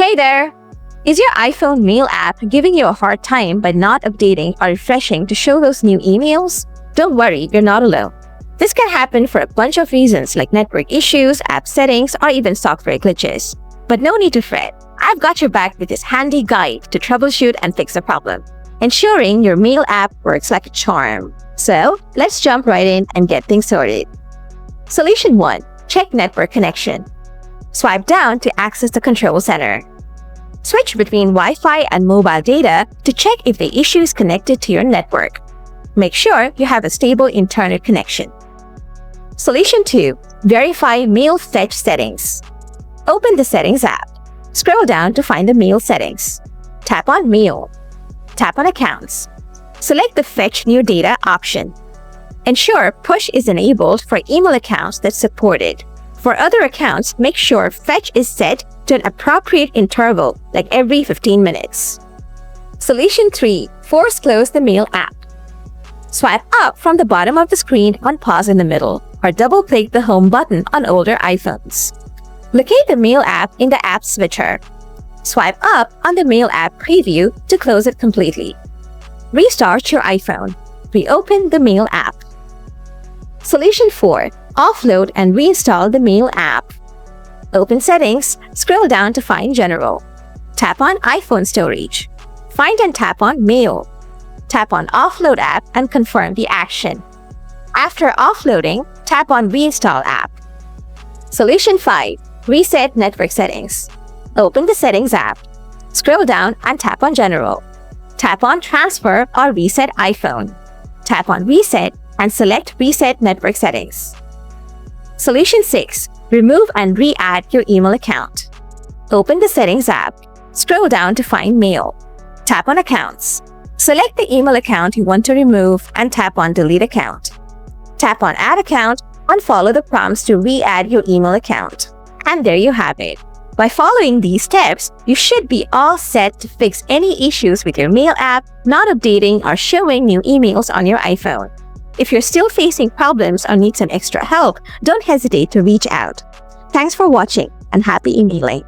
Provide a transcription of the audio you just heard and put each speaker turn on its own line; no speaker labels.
Hey there! Is your iPhone Mail app giving you a hard time by not updating or refreshing to show those new emails? Don't worry, you're not alone. This can happen for a bunch of reasons like network issues, app settings, or even software glitches. But no need to fret. I've got your back with this handy guide to troubleshoot and fix the problem, ensuring your Mail app works like a charm. So, let's jump right in and get things sorted. Solution 1. Check network connection. Swipe down to access the control center. Switch between Wi-Fi and mobile data to check if the issue is connected to your network. Make sure you have a stable internet connection. Solution 2. Verify Mail Fetch settings. Open the Settings app. Scroll down to find the Mail settings. Tap on Mail. Tap on Accounts. Select the Fetch New Data option. Ensure Push is enabled for email accounts that support it. For other accounts, make sure Fetch is set to an appropriate interval, like every 15 minutes. Solution 3. Force close the Mail app. Swipe up from the bottom of the screen on Pause in the middle, or double-click the Home button on older iPhones. Locate the Mail app in the App Switcher. Swipe up on the Mail app preview to close it completely. Restart your iPhone. Reopen the Mail app. Solution 4. Offload and reinstall the Mail app. Open Settings, scroll down to find General. Tap on iPhone Storage. Find and tap on Mail. Tap on Offload app and confirm the action. After offloading, tap on Reinstall app. Solution 5. Reset network settings. Open the Settings app. Scroll down and tap on General. Tap on Transfer or Reset iPhone. Tap on Reset and select Reset network settings. Solution 6. Remove and re-add your email account. Open the Settings app. Scroll down to find Mail. Tap on Accounts. Select the email account you want to remove and tap on Delete account. Tap on Add account and follow the prompts to re-add your email account. And there you have it. By following these steps, you should be all set to fix any issues with your Mail app not updating or showing new emails on your iPhone. If you're still facing problems or need some extra help, don't hesitate to reach out. Thanks for watching and happy emailing.